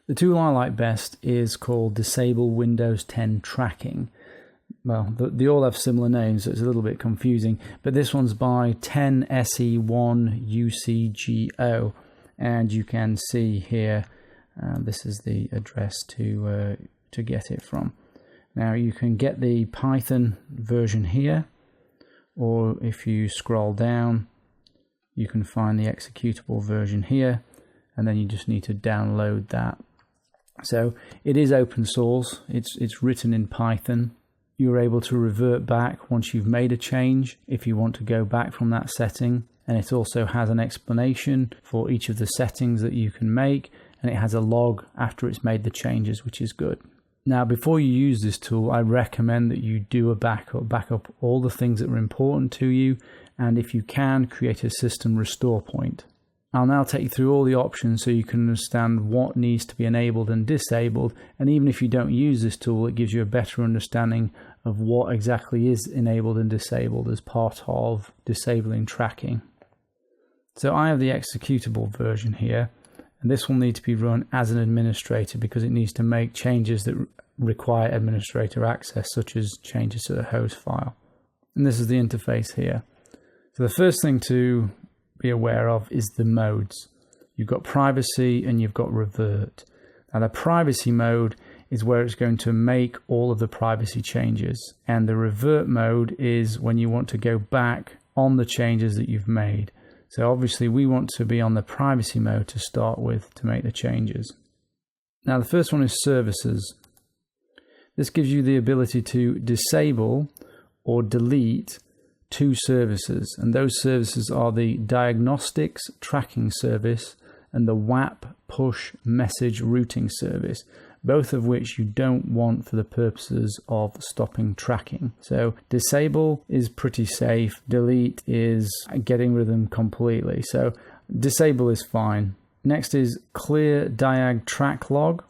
The tool I like best is called Disable Windows 10 Tracking. Well, they all have similar names, so it's a little bit confusing, but this one's by 10SE1UCGO, and you can see here, this is the address to get it from. Now you can get the Python version here, or if you scroll down, you can find the executable version here, and then you just need to download that. So it is open source, it's written in Python. You're able to revert back once you've made a change if you want to go back from that setting, and it also has an explanation for each of the settings that you can make, and it has a log after it's made the changes, which is good. Now, before you use this tool, I recommend that you do a backup all the things that are important to you, and if you can, create a system restore point. I'll now take you through all the options so you can understand what needs to be enabled and disabled, and even if you don't use this tool, it gives you a better understanding of what exactly is enabled and disabled as part of disabling tracking. So I have the executable version here, and this will need to be run as an administrator because it needs to make changes that require administrator access, such as changes to the host file. And this is the interface here. So the first thing to be aware of is the modes. You've got privacy and you've got revert. Now the privacy mode is where it's going to make all of the privacy changes, and the revert mode is when you want to go back on the changes that you've made. So obviously we want to be on the privacy mode to start with to make the changes. Now the first one is services. This gives you the ability to disable or delete two services, and those services are the Diagnostics Tracking Service and the WAP Push Message Routing Service, both of which you don't want for the purposes of stopping tracking. So disable is pretty safe, delete is getting rid of them completely. So disable is fine. Next is Clear Diag Track Log.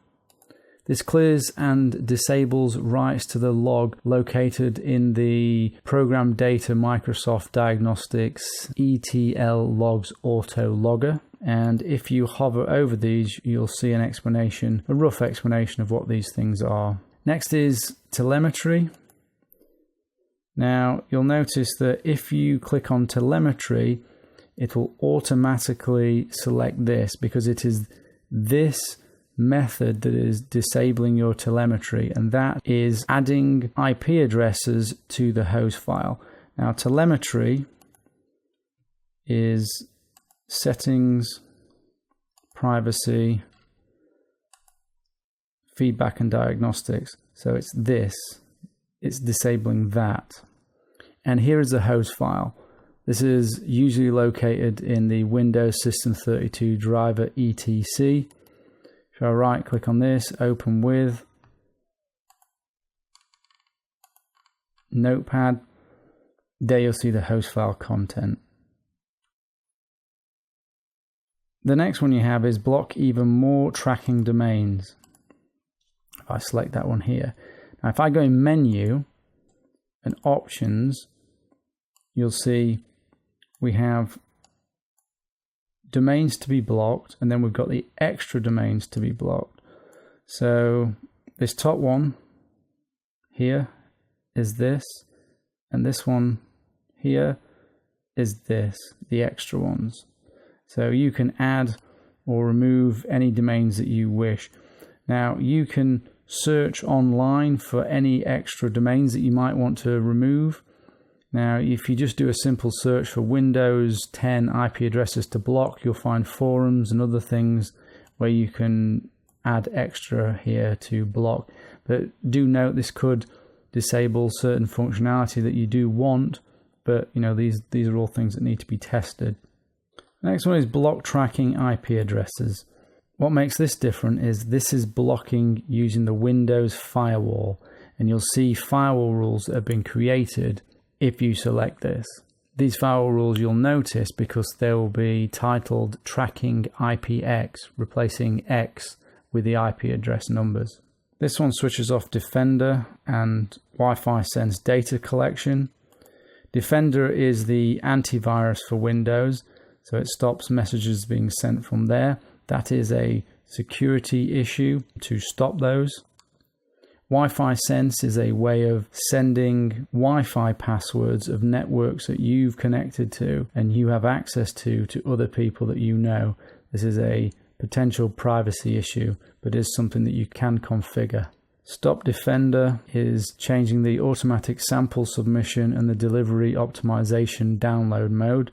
This clears and disables writes to the log located in the Program Data Microsoft Diagnostics ETL Logs Auto Logger. And if you hover over these, you'll see an explanation, a rough explanation of what these things are. Next is telemetry. Now, you'll notice that if you click on telemetry, it will automatically select this because it is this method that is disabling your telemetry, and that is adding IP addresses to the host file. Now, telemetry is settings, privacy, feedback and diagnostics. So it's this, it's disabling that. And here is the host file. This is usually located in the Windows System 32 driver etc. If I right click on this, open with Notepad, there you'll see the host file content. The next one you have is block even more tracking domains. If I select that one here. Now if I go in menu and options, you'll see we have domains to be blocked, and then we've got the extra domains to be blocked. So this top one here is this, and this one here is this, the extra ones. So you can add or remove any domains that you wish. Now you can search online for any extra domains that you might want to remove. Now, if you just do a simple search for Windows 10 IP addresses to block, you'll find forums and other things where you can add extra here to block. But do note this could disable certain functionality that you do want, but you know these are all things that need to be tested. Next one is block tracking IP addresses. What makes this different is this is blocking using the Windows firewall, and you'll see firewall rules that have been created if you select this. These firewall rules you'll notice because they will be titled Tracking IPX, replacing X with the IP address numbers. This one switches off Defender and Wi-Fi Sense data collection. Defender is the antivirus for Windows, so it stops messages being sent from there. That is a security issue to stop those. Wi-Fi Sense is a way of sending Wi-Fi passwords of networks that you've connected to and you have access to other people that you know. This is a potential privacy issue, but is something that you can configure. Stop Defender is changing the automatic sample submission and the delivery optimization download mode.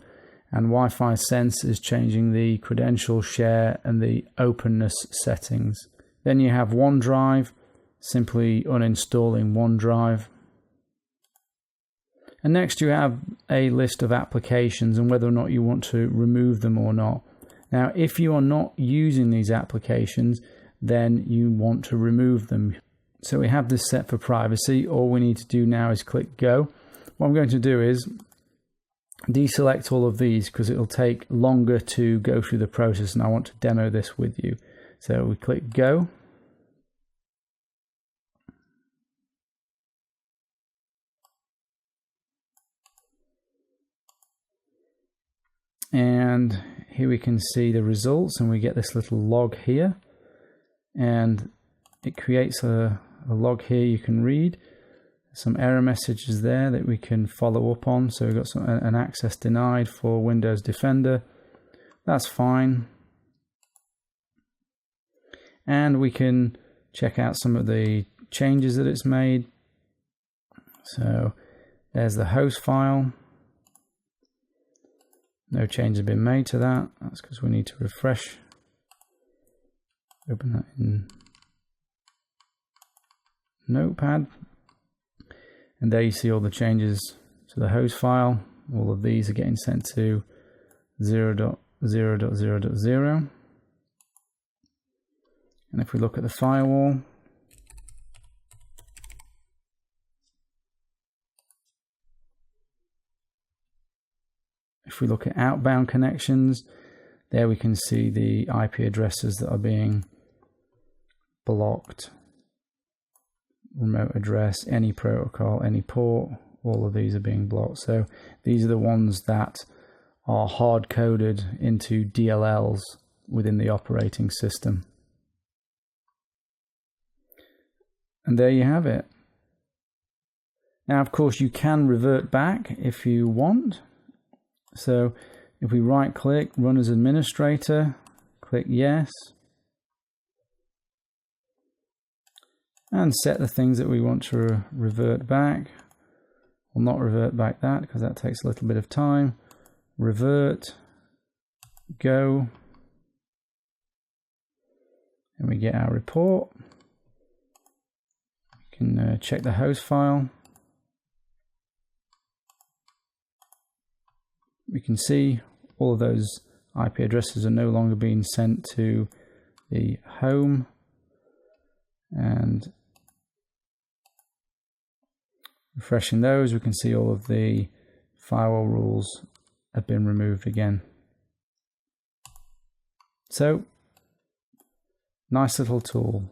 And Wi-Fi Sense is changing the credential share and the openness settings. Then you have OneDrive, simply uninstalling OneDrive. And next you have a list of applications and whether or not you want to remove them or not. Now, if you are not using these applications, then you want to remove them. So we have this set for privacy. All we need to do now is click go. What I'm going to do is deselect all of these because it'll take longer to go through the process and I want to demo this with you. So we click go. And here we can see the results and we get this little log here and it creates a log here you can read. Some error messages there that we can follow up on. So we've got an access denied for Windows Defender. That's fine. And we can check out some of the changes that it's made. So there's the host file. No change has been made to that. That's because we need to refresh. Open that in Notepad. And there you see all the changes to the host file. All of these are getting sent to 0.0.0.0. And if we look at the firewall, if we look at outbound connections, there we can see the IP addresses that are being blocked. Remote address, any protocol, any port, all of these are being blocked. So these are the ones that are hard coded into DLLs within the operating system. And there you have it. Now, of course, you can revert back if you want. So if we right click, run as administrator, click yes. And set the things that we want to revert back. We'll not revert back that because that takes a little bit of time. Revert, go, and we get our report. We can check the host file. We can see all of those IP addresses are no longer being sent to the home. And refreshing those, we can see all of the firewall rules have been removed again. So, nice little tool.